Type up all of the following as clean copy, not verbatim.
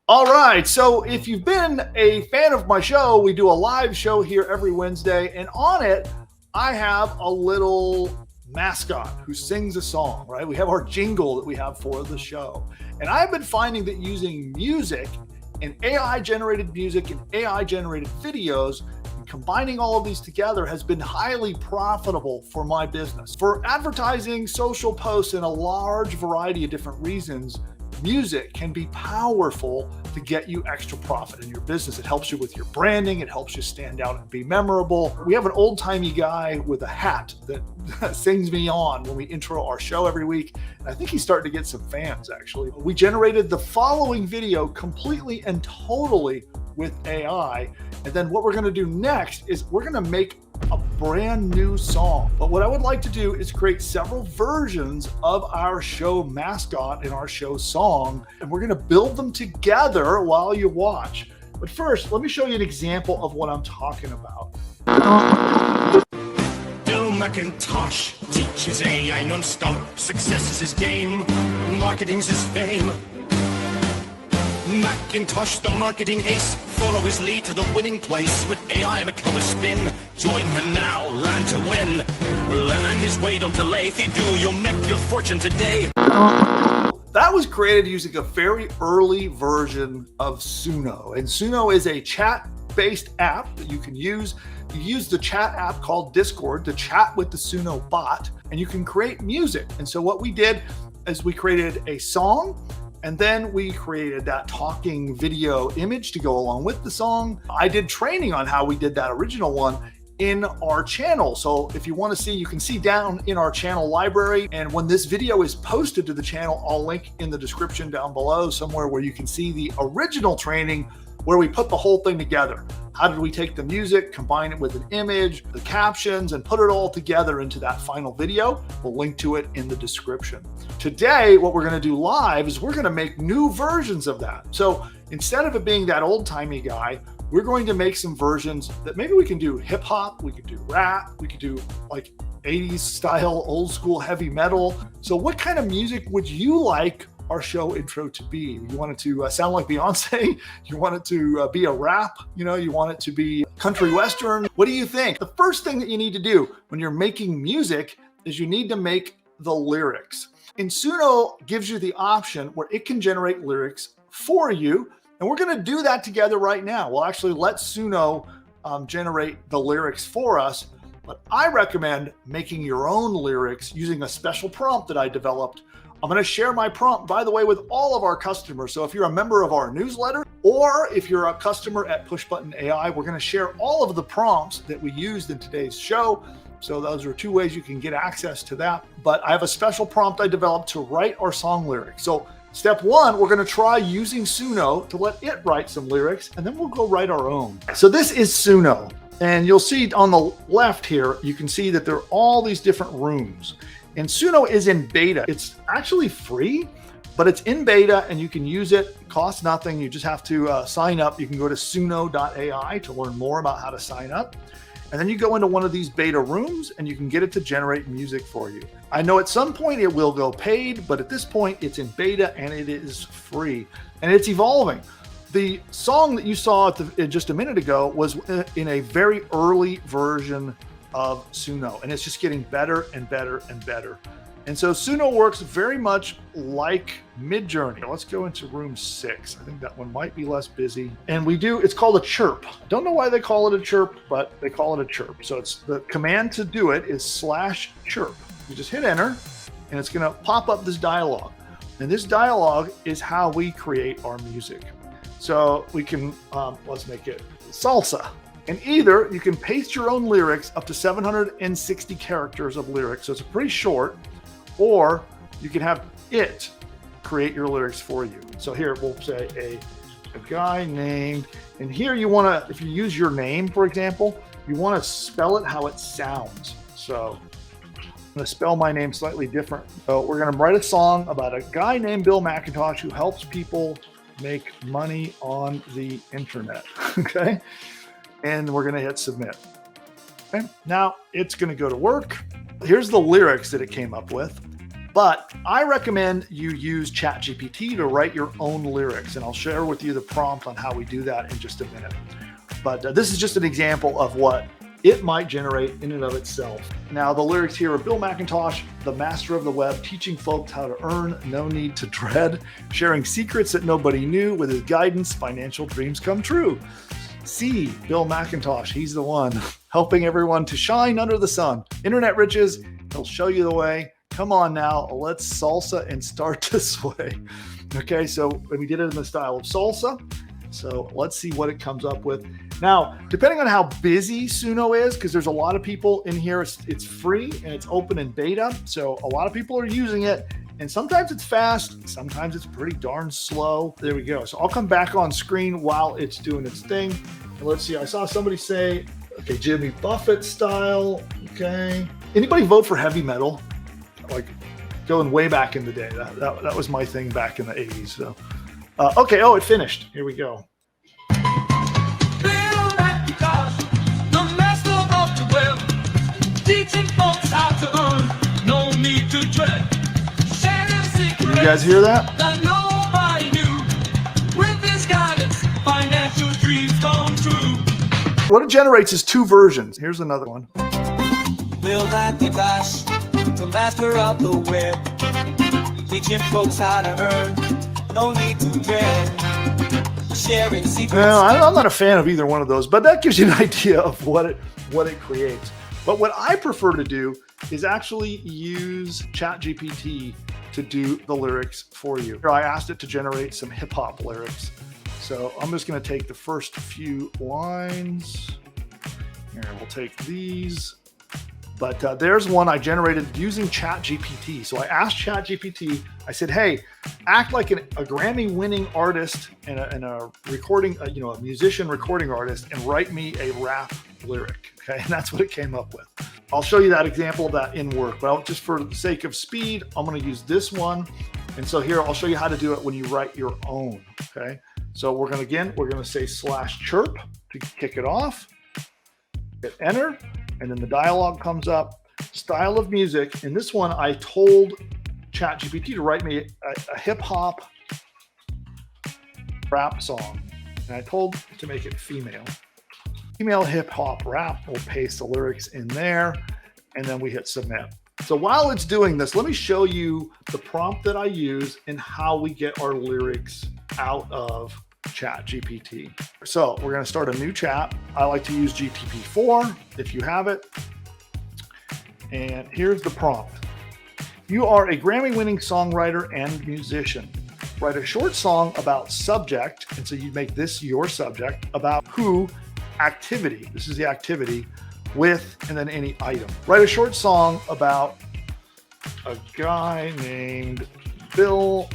All right. So if you've been a fan of my show, we do a live show here every Wednesday. And on it, I have a little mascot who sings a song, right? We have our jingle that we have for the show. And I've been finding that using music and AI generated music and AI generated videos, and combining all of these together has been highly profitable for my business. For advertising, social posts, and a large variety of different reasons, music can be powerful to get you extra profit in your business. It helps you with your branding. It helps you stand out and be memorable. We have an old-timey guy with a hat that sings me on when we intro our show every week. And I think he's starting to get some fans, actually. We generated the following video completely and totally with AI. And then what we're going to do next is we're going to make a brand new song. But what I would like to do is create several versions of our show mascot and our show song, and we're going to build them together while you watch. But first, let me show you an example of what I'm talking about. Bill Mcintosh teaches AI non-stop. Success is his game, marketing's his fame. Mcintosh, the marketing ace, follow his lead to the winning place. With AI become a spin, join him now, learn to win. Learn his way, don't delay. If you do, you'll make your fortune today. That was created using a very early version of Suno. And Suno is a chat-based app that you can use. You use the chat app called Discord to chat with the Suno bot, and you can create music. And so what we did is we created a song, and then we created that talking video image to go along with the song. I did training on how we did that original one in our channel. So if you want to see, you can see down in our channel library. And when this video is posted to the channel, I'll link in the description down below somewhere where you can see the original training where we put the whole thing together. How did we take the music, combine it with an image, the captions, and put it all together into that final video? We'll link to it in the description. Today, what we're going to do live is we're going to make new versions of that. So instead of it being that old-timey guy, we're going to make some versions that maybe we can do hip hop, we could do rap, we could do like 80s style, old school heavy metal. So what kind of music would you like our show intro to be? You want it to sound like Beyonce? You want it to be a rap? You want it to be country western? What do you think? The first thing that you need to do when you're making music is you need to make the lyrics. And Suno gives you the option where it can generate lyrics for you. And we're going to do that together right now. We'll actually let Suno generate the lyrics for us. But I recommend making your own lyrics using a special prompt that I developed. I'm going to share my prompt, by the way, with all of our customers. So if you're a member of our newsletter, or if you're a customer at PushButton AI, we're going to share all of the prompts that we used in today's show. So those are two ways you can get access to that. But I have a special prompt I developed to write our song lyrics. So step one, we're going to try using Suno to let it write some lyrics, and then we'll go write our own. So this is Suno. And you'll see on the left here, you can see that there are all these different rooms. And Suno is in beta. It's actually free, but it's in beta and you can use it. It costs nothing. You just have to sign up. You can go to suno.ai to learn more about how to sign up. And then you go into one of these beta rooms and you can get it to generate music for you. I know at some point it will go paid, but at this point it's in beta and it is free and it's evolving. The song that you saw just a minute ago was in a very early version of Suno, and it's just getting better and better and better. And so Suno works very much like Midjourney. Let's go into room 6. I think that one might be less busy. And it's called a chirp. Don't know why they call it a chirp, but they call it a chirp. So it's the command to do it is /chirp. You just hit enter and it's gonna pop up this dialogue. And this dialogue is how we create our music. So we can, let's make it salsa. And either you can paste your own lyrics up to 760 characters of lyrics. So it's pretty short, or you can have it create your lyrics for you. So here we'll say a guy named, and here you want to, if you use your name, for example, you want to spell it how it sounds. So I'm going to spell my name slightly different. So we're going to write a song about a guy named Bill Mcintosh who helps people make money on the internet. Okay. And we're going to hit submit. Okay. Now it's going to go to work. Here's the lyrics that it came up with. But I recommend you use ChatGPT to write your own lyrics, and I'll share with you the prompt on how we do that in just a minute. But this is just an example of what it might generate in and of itself. Now, the lyrics here are Bill Mcintosh, the master of the web, teaching folks how to earn, no need to dread, sharing secrets that nobody knew. With his guidance, financial dreams come true. See, Bill Mcintosh, he's the one helping everyone to shine under the sun. Internet riches, he'll show you the way. Come on now, let's salsa and start to sway. Okay, so we did it in the style of salsa. So let's see what it comes up with. Now, depending on how busy Suno is, because there's a lot of people in here, it's free and it's open in beta. So a lot of people are using it, and sometimes it's fast, sometimes it's pretty darn slow. There we go. So I'll come back on screen while it's doing its thing. And let's see, I saw somebody say, okay, Jimmy Buffett style. Okay. Anybody vote for heavy metal? Like going way back in the day. That was my thing back in the 80s. So, okay. Oh, it finished. Here we go. Can you guys hear that? What it generates is two versions. Here's another one. Bill Mcintosh, the master of the web, teaching folks how to earn, no need to dread, sharing secrets. Well, I'm not a fan of either one of those, but that gives you an idea of what it creates. But what I prefer to do is actually use ChatGPT to do the lyrics for you. I asked it to generate some hip hop lyrics. So I'm just going to take the first few lines. Here, we'll take these. But there's one I generated using ChatGPT. So I asked ChatGPT, I said, hey, act like a Grammy-winning artist and a recording, a musician recording artist, and write me a rap lyric. Okay, and that's what it came up with. I'll show you that example of that in work, but just for the sake of speed, I'm going to use this one. And so here, I'll show you how to do it when you write your own. Okay, so we're going to say /chirp to kick it off. Hit enter. And then the dialog comes up, style of music. In this one, I told ChatGPT to write me a hip hop rap song. And I told it to make it female. Female hip hop rap. We'll paste the lyrics in there, and then we hit submit. So while it's doing this, let me show you the prompt that I use and how we get our lyrics out of ChatGPT. So we're going to start a new chat. I like to use GTP4 if you have it. And here's the prompt. You are a Grammy-winning songwriter and musician. Write a short song about subject, and so you make this your subject, about who, activity, this is the activity, with, and then any item. Write a short song about a guy named Bill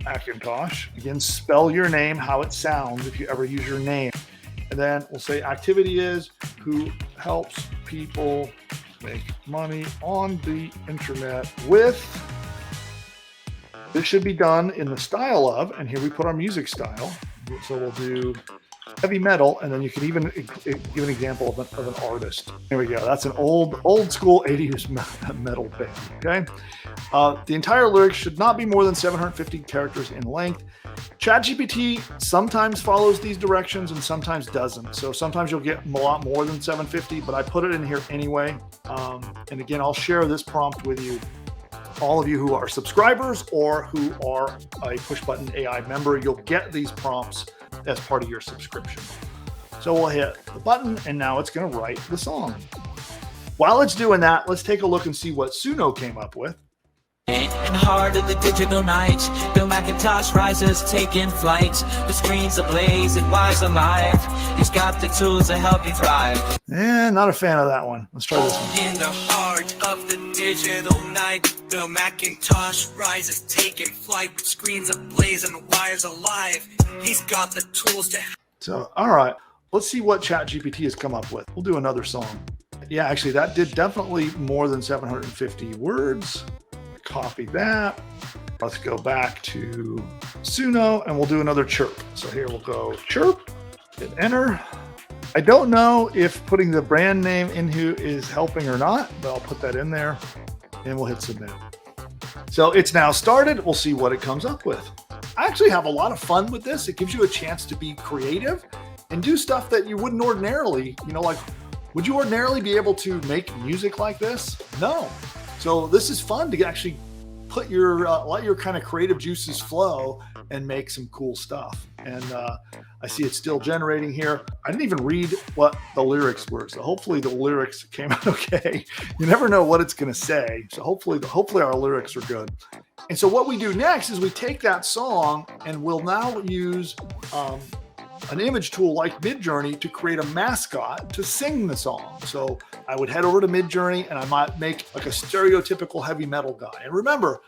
Mcintosh. Again, spell your name how it sounds if you ever use your name. And then we'll say activity is who helps people make money on the internet with. This should be done in the style of, and here we put our music style. So we'll do heavy metal, and then you can even give an example of an artist. Here we go. That's an old school 80s metal band. Okay. The entire lyrics should not be more than 750 characters in length. ChatGPT sometimes follows these directions and sometimes doesn't. So sometimes you'll get a lot more than 750, but I put it in here anyway. And again, I'll share this prompt with you. All of you who are subscribers or who are a PushButton AI member, you'll get these prompts as part of your subscription. So we'll hit the button, and now it's going to write the song. While it's doing that, let's take a look and see what Suno came up with. In the heart of the digital night, Bill Mcintosh rises, taking flight. The screen's ablaze and wise alive. He's got the tools to help you thrive. Not a fan of that one. Let's try this one. In the heart of the digital night, Bill Mcintosh rises, taking flight. The screen's ablaze and wires alive. He's got the tools to. So, all right, let's see what ChatGPT has come up with. We'll do another song. Yeah, actually, that did definitely more than 750 words. Copy that. Let's go back to Suno and we'll do another chirp. So here we'll go chirp, hit enter. I don't know if putting the brand name in here is helping or not, but I'll put that in there and we'll hit submit. So it's now started. We'll see what it comes up with. I actually have a lot of fun with this. It gives you a chance to be creative and do stuff that you wouldn't ordinarily, like, would you ordinarily be able to make music like this? No. So this is fun to actually put your, let your kind of creative juices flow and make some cool stuff. And I see it's still generating here. I didn't even read what the lyrics were. So hopefully the lyrics came out okay. You never know what it's going to say. So hopefully our lyrics are good. And so what we do next is we take that song and we'll now use an image tool like Midjourney to create a mascot to sing the song. So I would head over to Midjourney and I might make like a stereotypical heavy metal guy. And remember,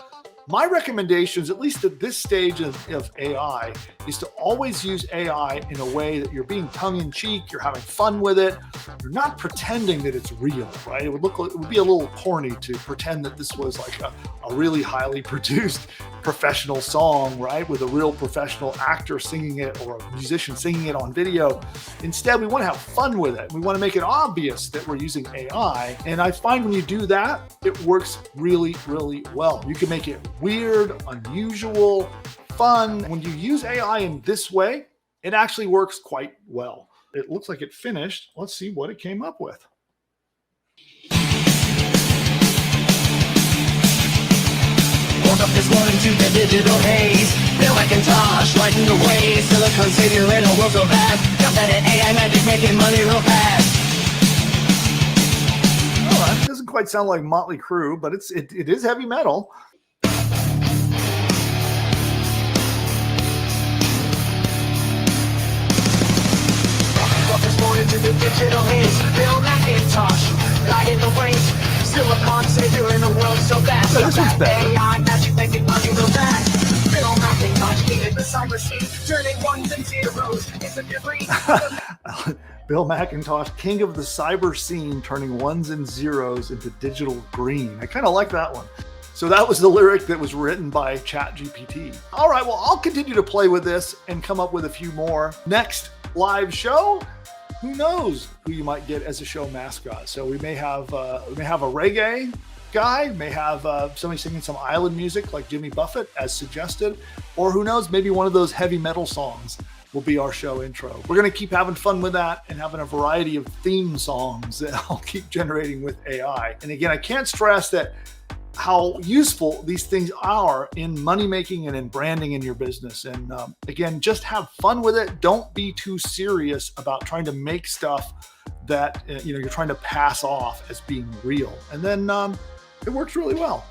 my recommendations, at least at this stage of AI, is to always use AI in a way that you're being tongue-in-cheek, you're having fun with it, you're not pretending that it's real, right? It would be a little corny to pretend that this was like a really highly produced professional song, right? With a real professional actor singing it or a musician singing it on video. Instead, we want to have fun with it. We want to make it obvious that we're using AI. And I find when you do that, it works really, really well. You can make it weird, unusual, fun. When you use AI in this way, it actually works quite well. It looks like it finished. Let's see what it came up with. Woke up this morning to the digital haze. Mcintosh lighting the way. Silicon City in a world so vast. Got that AI magic making money real fast. Oh, it doesn't quite sound like Motley Crue, but it is heavy metal. This morning to the digital haze. Mcintosh lighting the way. Silicon savior in a world so vast. So this one's better. AI magic making money real fast. Mcintosh king of the cyber scene, turning ones and zeros into debris. Bill McIntosh, king of the cyber scene, turning ones and zeros into digital green. I kind of like that one. So that was the lyric that was written by ChatGPT. All right, well, I'll continue to play with this and come up with a few more. Next live show, who knows who you might get as a show mascot. So we may have a reggae guy, may have somebody singing some island music like Jimmy Buffett as suggested, or who knows, maybe one of those heavy metal songs will be our show intro. We're going to keep having fun with that and having a variety of theme songs that I'll keep generating with AI. And again, I can't stress that how useful these things are in money making and in branding in your business. And again, just have fun with it. Don't be too serious about trying to make stuff that you're trying to pass off as being real. And then it works really well.